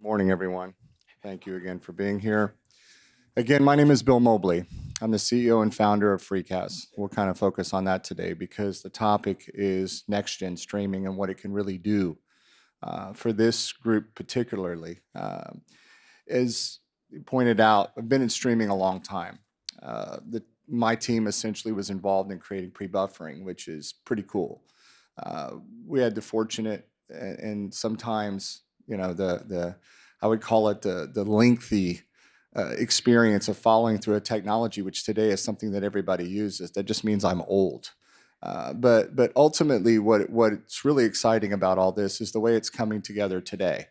Morning, everyone. Thank you again for being here. Again, my name is Bill Mobley. I'm the CEO and founder of Freecast. We'll kind of focus on that today because the topic is NextGen Streaming and what it can really do for this group particularly. As you pointed out, I've been in streaming a long time. My team essentially was involved in creating pre-buffering, which is pretty cool. We had the fortunate and sometimes, you know, I would call it the lengthy experience of following through a technology, which today is something that everybody uses. That just means I'm old. But ultimately, what's really exciting about all this is the way it's coming together today.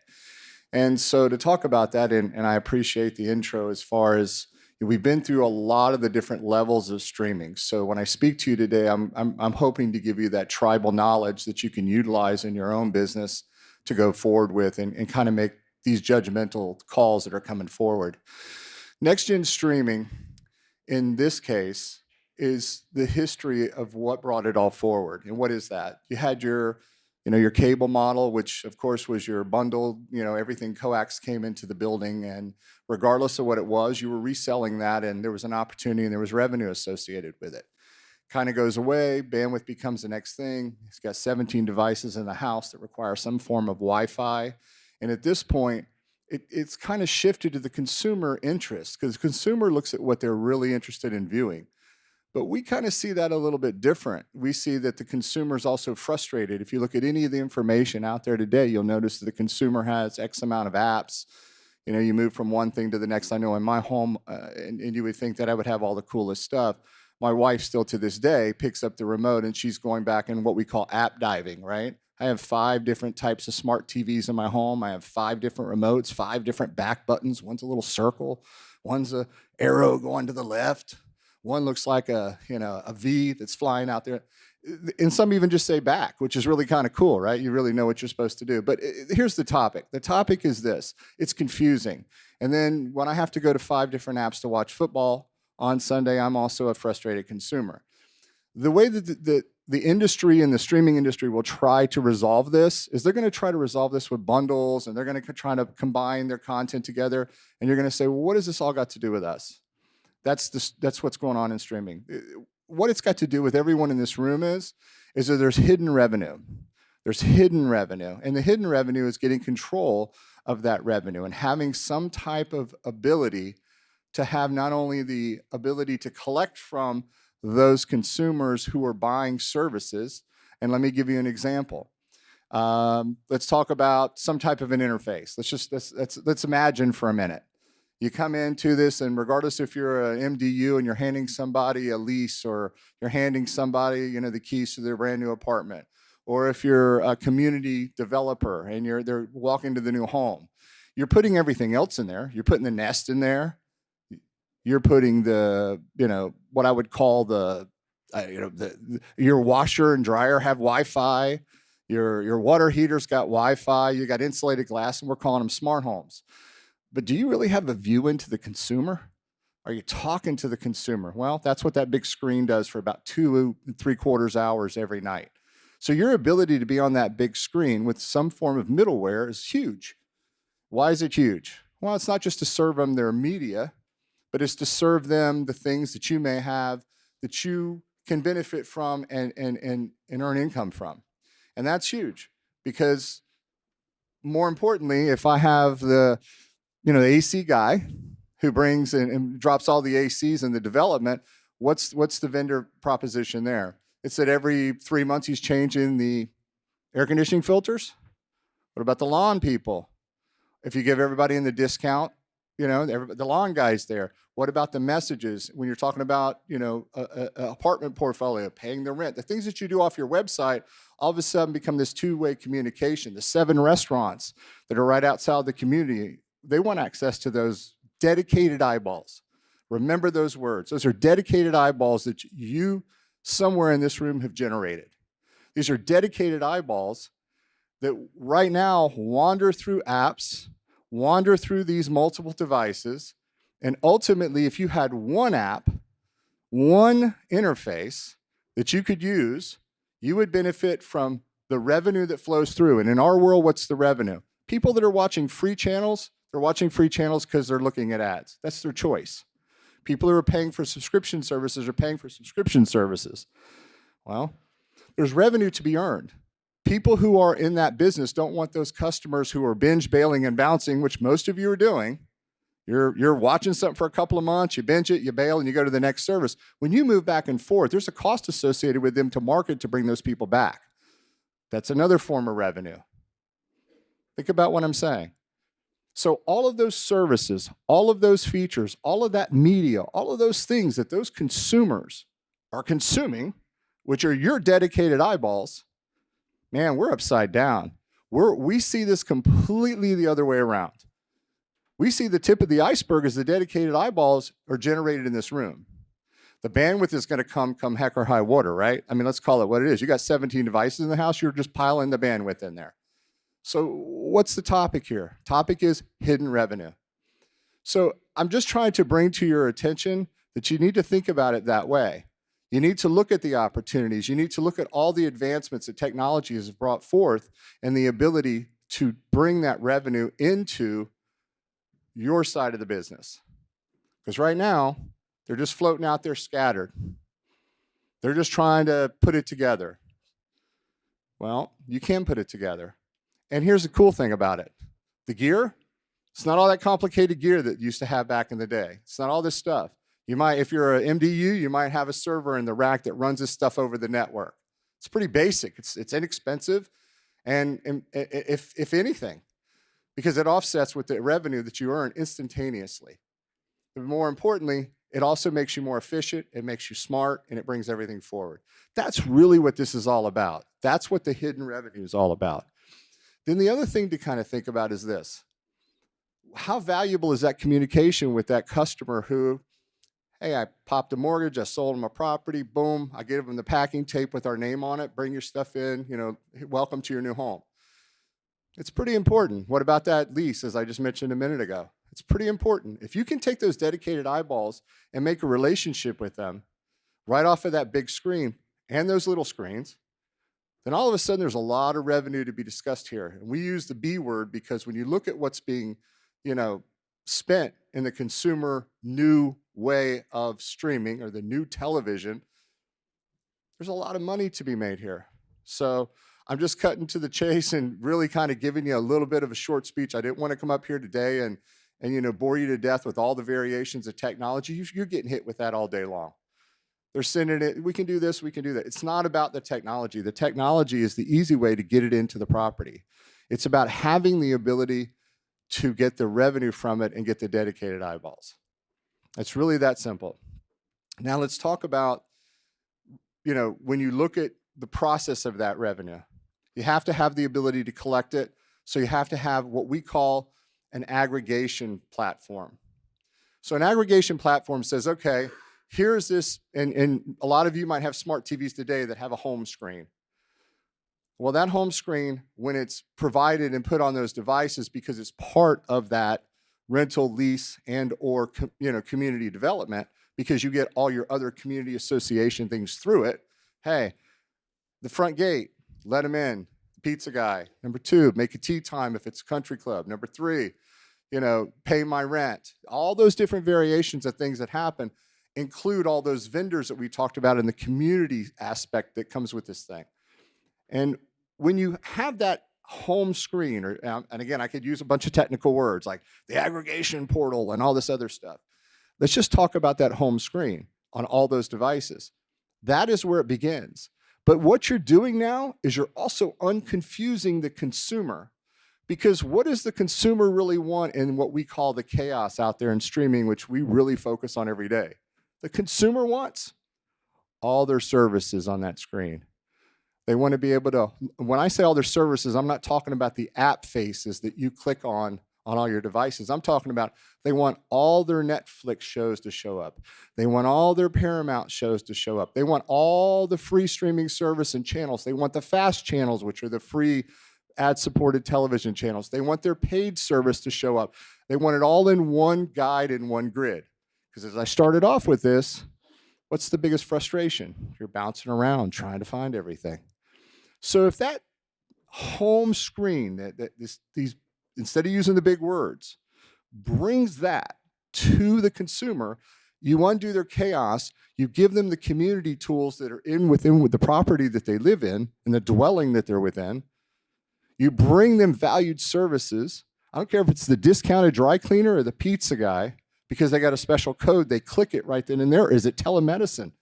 And so to talk about that, and I appreciate the intro as far as we've been through a lot of the different levels of streaming. So when I speak to you today, I'm hoping to give you that tribal knowledge that you can utilize in your own business to go forward with and kind of make these judgmental calls that are coming forward. NextGen Streaming, in this case, is the history of what brought it all forward. And what is that? You had your cable model, which of course was your bundled, everything coax came into the building, and regardless of what it was, you were reselling that, and there was an opportunity and there was revenue associated with it. Kind of goes away, bandwidth becomes the next thing. It's got 17 devices in the house that require some form of Wi-Fi. And at this point, it's kind of shifted to the consumer interest, because the consumer looks at what they're really interested in viewing. But we kind of see that a little bit different. We see that the consumer is also frustrated. If you look at any of the information out there today, you'll notice that the consumer has X amount of apps. You move from one thing to the next. I know in my home, and you would think that I would have all the coolest stuff. My wife still to this day picks up the remote and she's going back in what we call app diving, right? I have 5 different types of smart TVs in my home. I have 5 different remotes, 5 different back buttons. One's a little circle. One's a arrow going to the left. One looks like a V that's flying out there. And some even just say back, which is really kind of cool, right? You really know what you're supposed to do. But here's the topic. The topic is this. It's confusing. And then when I have to go to 5 different apps to watch football on Sunday, I'm also a frustrated consumer. The way that the industry and the streaming industry will try to resolve this is they're going to try to resolve this with bundles, and they're going to try to combine their content together. And you're going to say, well, what does this all got to do with us? That's what's going on in streaming. What it's got to do with everyone in this room is that there's hidden revenue. There's hidden revenue. And the hidden revenue is getting control of that revenue and having some type of ability to have not only the ability to collect from those consumers who are buying services. And let me give you an example. Let's talk about some type of an interface. Let's imagine for a minute. You come into this, and regardless if you're an MDU and you're handing somebody a lease, or you're handing somebody, the keys to their brand new apartment, or if you're a community developer and they're walking to the new home, you're putting everything else in there. You're putting the Nest in there. You're putting the, what I would call your washer and dryer have Wi-Fi. Your water heater's got Wi-Fi. You got insulated glass, and we're calling them smart homes. But do you really have a view into the consumer? Are you talking to the consumer? Well, that's what that big screen does for about 2.75 hours every night. So your ability to be on that big screen with some form of middleware is huge. Why is it huge? Well, it's not just to serve them their media, but it's to serve them the things that you may have that you can benefit from and earn income from. And that's huge, because more importantly, if I have the AC guy who brings and drops all the ACs in the development, what's the vendor proposition there? It's that every 3 months he's changing the air conditioning filters. What about the lawn people? If you give everybody in the discount, the lawn guy's there. What about the messages when you're talking about, a apartment portfolio, paying the rent, the things that you do off your website, all of a sudden become this two-way communication. The 7 restaurants that are right outside the community, they want access to those dedicated eyeballs. Remember those words. Those are dedicated eyeballs that you somewhere in this room have generated. These are dedicated eyeballs that right now wander through apps, wander through these multiple devices, and ultimately, if you had one app, one interface that you could use, you would benefit from the revenue that flows through. And in our world, what's the revenue? People that are watching free channels, they're watching free channels because they're looking at ads. That's their choice. People who are paying for subscription services are paying for subscription services. Well, there's revenue to be earned. People who are in that business don't want those customers who are binge bailing and bouncing, which most of you are doing. You're watching something for a couple of months, you binge it, you bail, and you go to the next service. When you move back and forth, there's a cost associated with them to market to bring those people back. That's another form of revenue. Think about what I'm saying. So all of those services, all of those features, all of that media, all of those things that those consumers are consuming, which are your dedicated eyeballs, man, we're upside down. We see this completely the other way around. We see the tip of the iceberg as the dedicated eyeballs are generated in this room. The bandwidth is going to come heck or high water, right? I mean, let's call it what it is. You got 17 devices in the house, you're just piling the bandwidth in there. So what's the topic here? Topic is hidden revenue. So I'm just trying to bring to your attention that you need to think about it that way. You need to look at the opportunities. You need to look at all the advancements that technology has brought forth and the ability to bring that revenue into your side of the business. Because right now, they're just floating out there scattered. They're just trying to put it together. Well, you can put it together. And here's the cool thing about it. The gear, it's not all that complicated gear that you used to have back in the day. It's not all this stuff. You might, if you're an MDU, you might have a server in the rack that runs this stuff over the network. It's pretty basic. It's inexpensive, and if anything, because it offsets with the revenue that you earn instantaneously. But more importantly, it also makes you more efficient, it makes you smart, and it brings everything forward. That's really what this is all about. That's what the hidden revenue is all about. Then the other thing to kind of think about is this. How valuable is that communication with that customer who, hey, I popped a mortgage, I sold them a property, boom, I gave them the packing tape with our name on it, bring your stuff in, you know, welcome to your new home. It's pretty important. What about that lease, as I just mentioned a minute ago? It's pretty important. If you can take those dedicated eyeballs and make a relationship with them right off of that big screen and those little screens, then all of a sudden there's a lot of revenue to be discussed here. And we use the B word because when you look at what's being, you know, spent in the consumer new way of streaming or the new television, there's a lot of money to be made here. So I'm just cutting to the chase and really kind of giving you a little bit of a short speech. I didn't want to come up here today and you know, bore you to death with all the variations of technology. You're getting hit with that all day long. They're sending it, we can do this, we can do that. It's not about the technology. The technology is the easy way to get it into the property. It's about having the ability to get the revenue from it and get the dedicated eyeballs. It's really that simple. Now let's talk about, you know, when you look at the process of that revenue, you have to have the ability to collect it. So you have to have what we call an aggregation platform. So an aggregation platform says, okay, here's this, and a lot of you might have smart TVs today that have a home screen. Well, that home screen, when it's provided and put on those devices, because it's part of that rental, lease, and or community development, because you get all your other community association things through it. Hey, the front gate, let them in. Pizza guy. Number 2, make a tea time if it's a country club. Number 3, you know, pay my rent. All those different variations of things that happen include all those vendors that we talked about in the community aspect that comes with this thing. And when you have that home screen, or and again, I could use a bunch of technical words like the aggregation portal and all this other stuff. Let's just talk about that home screen on all those devices. That is where it begins. But what you're doing now is you're also unconfusing the consumer, because what does the consumer really want in what we call the chaos out there in streaming, which we really focus on every day? The consumer wants all their services on that screen. They want to be able to, when I say all their services, I'm not talking about the app faces that you click on all your devices. I'm talking about they want all their Netflix shows to show up. They want all their Paramount shows to show up. They want all the free streaming service and channels. They want the fast channels, which are the free ad-supported television channels. They want their paid service to show up. They want it all in one guide and one grid. Because as I started off with this, what's the biggest frustration? You're bouncing around trying to find everything. So if that home screen, these instead of using the big words, brings that to the consumer. You undo their chaos, you give them the community tools that are within the property that they live in and the dwelling that they're within. You bring them valued services. I don't care if it's the discounted dry cleaner or the pizza guy, because they got a special code, they click it right then and there. Is it telemedicine?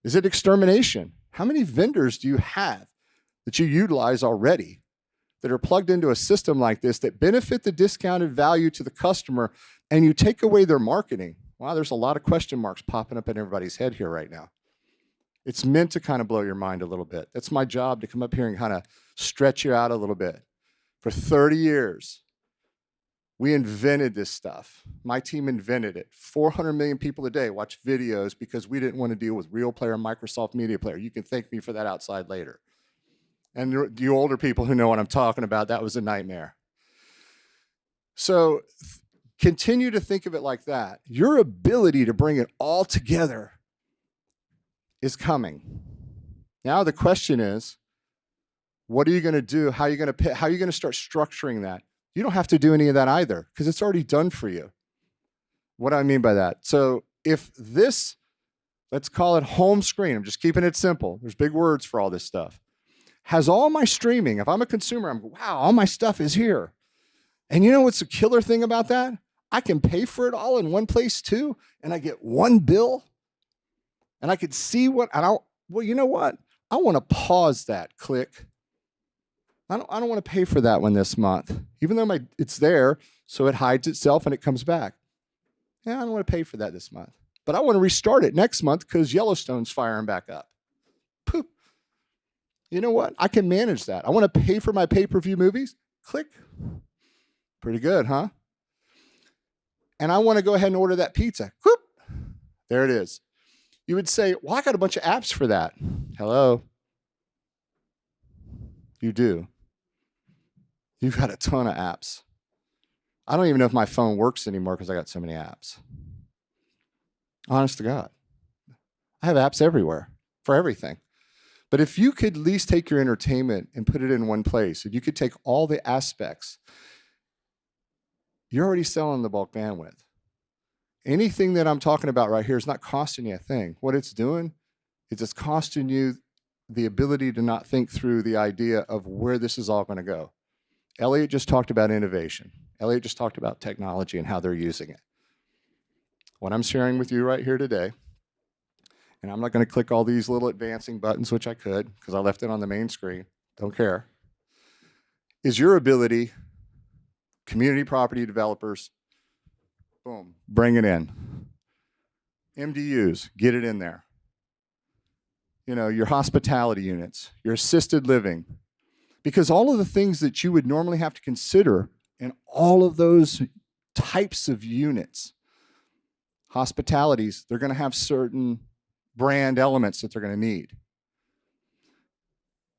Is it extermination? How many vendors do you have that you utilize already that are plugged into a system like this that benefit the discounted value to the customer, and you take away their marketing? Wow, there's a lot of question marks popping up in everybody's head here right now. It's meant to kind of blow your mind a little bit. That's my job, to come up here and kind of stretch you out a little bit. For 30 years, we invented this stuff. My team invented it. 400 million people a day watch videos because we didn't want to deal with Real Player and Microsoft Media Player. You can thank me for that outside later. And you older people who know what I'm talking about, that was a nightmare. So continue to think of it like that. Your ability to bring it all together is coming. Now the question is, what are you going to do? How are you going to start structuring that? You don't have to do any of that either, because it's already done for you. What do I mean by that? So if this, let's call it home screen, I'm just keeping it simple. There's big words for all this stuff. Has all my streaming, if I'm a consumer, I'm, wow, all my stuff is here. And you know what's the killer thing about that? I can pay for it all in one place too, and I get one bill, and I can see what, well, you know what? I want to pause that click. I don't want to pay for that one this month, even though it's there, so it hides itself and it comes back. Yeah, I don't want to pay for that this month, but I want to restart it next month because Yellowstone's firing back up. Poof. You know what? I can manage that. I want to pay for my pay-per-view movies. Click. Pretty good, huh? And I want to go ahead and order that pizza. Whoop. There it is. You would say, well, I got a bunch of apps for that. Hello. You do. You've got a ton of apps. I don't even know if my phone works anymore because I got so many apps. Honest to God. I have apps everywhere for everything. But if you could at least take your entertainment and put it in one place, and you could take all the aspects, you're already selling the bulk bandwidth. Anything that I'm talking about right here is not costing you a thing. What it's doing is it's costing you the ability to not think through the idea of where this is all going to go. Elliot just talked about innovation. Elliot just talked about technology and how they're using it. What I'm sharing with you right here today, and I'm not going to click all these little advancing buttons, which I could because I left it on the main screen, don't care, is your ability, community property developers, boom, bring it in. MDUs, get it in there. You know, your hospitality units, your assisted living, because all of the things that you would normally have to consider in all of those types of units, hospitalities, they're going to have certain brand elements that they're going to need.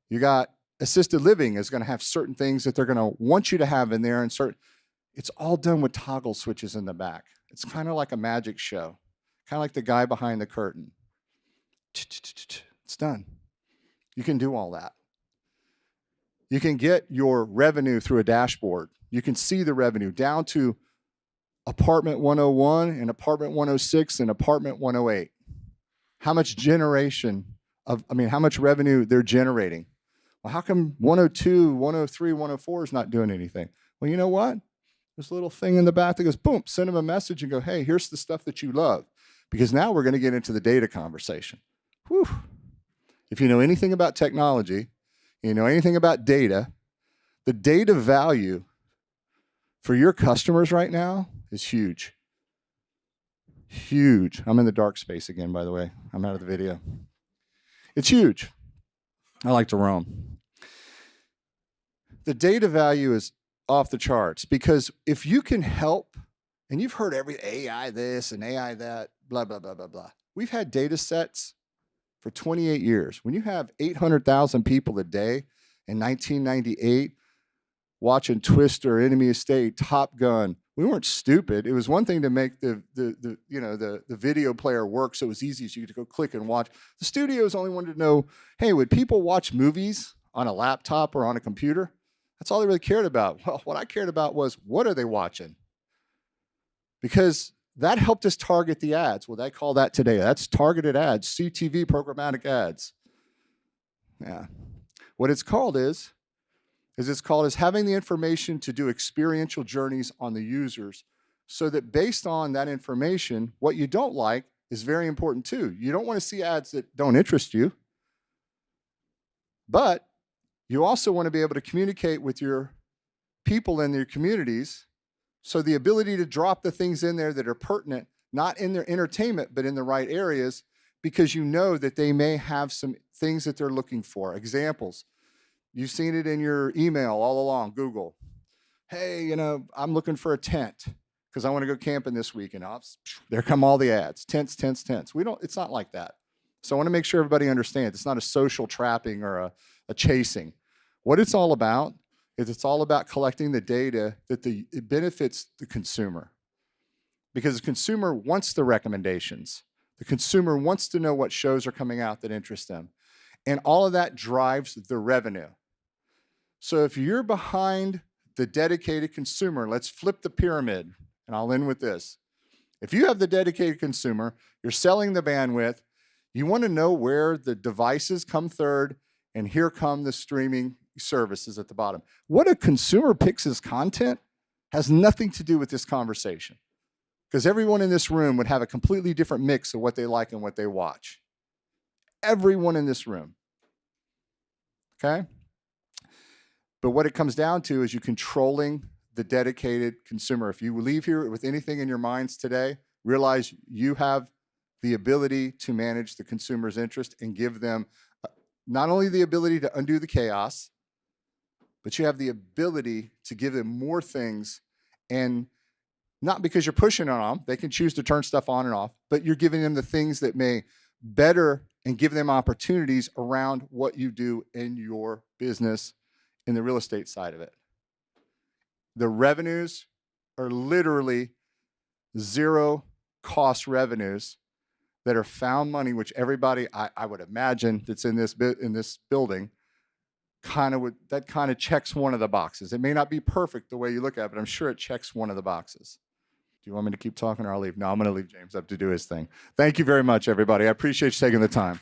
You got assisted living is going to have certain things that they're going to want you to have in there, and it's all done with toggle switches in the back. It's kind of like a magic show, kind of like the guy behind the curtain. It's done. You can do all that. You can get your revenue through a dashboard. You can see the revenue down to apartment 101 and apartment 106 and apartment 108. How much how much revenue they're generating. Well, how come 102, 103, 104 is not doing anything? Well, you know what? There's a little thing in the back that goes, boom, send them a message and go, hey, here's the stuff that you love. Because now we're going to get into the data conversation. Whew. If you know anything about technology, you know anything about data, the data value for your customers right now is huge. Huge. I'm in the dark space again, by the way. I'm out of the video. It's huge. I like to roam. The data value is off the charts because if you can help, and you've heard every AI this and AI that, blah, blah, blah, blah, blah. We've had data sets for 28 years. When you have 800,000 people a day in 1998 watching Twister, Enemy Estate, Top Gun, we weren't stupid. It was one thing to make the video player work so it was easy so you could go click and watch. The studios only wanted to know, hey, would people watch movies on a laptop or on a computer? That's all they really cared about. Well, what I cared about was, what are they watching? Because that helped us target the ads. Well, they call that today. That's targeted ads, CTV programmatic ads. Yeah. What it's called is having the information to do experiential journeys on the users, so that based on that information, what you don't like is very important too. You don't want to see ads that don't interest you, but you also want to be able to communicate with your people in your communities. So the ability to drop the things in there that are pertinent, not in their entertainment, but in the right areas, because you know that they may have some things that they're looking for. Examples. You've seen it in your email all along, Google. Hey, I'm looking for a tent because I want to go camping this weekend. There come all the ads, tents, tents, tents. It's not like that. So I want to make sure everybody understands it's not a social trapping or a chasing. What it's all about is it's all about collecting the data that it benefits the consumer. Because the consumer wants the recommendations. The consumer wants to know what shows are coming out that interest them. And all of that drives the revenue. So if you're behind the dedicated consumer, let's flip the pyramid, and I'll end with this. If you have the dedicated consumer, you're selling the bandwidth, you want to know where the devices come third, and here come the streaming services at the bottom. What a consumer picks as content has nothing to do with this conversation, because everyone in this room would have a completely different mix of what they like and what they watch. Everyone in this room, okay? But what it comes down to is you controlling the dedicated consumer. If you leave here with anything in your minds today, realize you have the ability to manage the consumer's interest and give them not only the ability to undo the chaos, but you have the ability to give them more things, and not because you're pushing on them, they can choose to turn stuff on and off, but you're giving them the things that may better and give them opportunities around what you do in your business in the real estate side of it. The revenues are literally zero cost revenues that are found money, which everybody, I would imagine, that's in this building kind of checks one of the boxes. It may not be perfect the way you look at it, but I'm sure it checks one of the boxes. Do you want me to keep talking, or I'll leave? No, I'm going to leave James up to do his thing. Thank you very much, everybody. I appreciate you taking the time.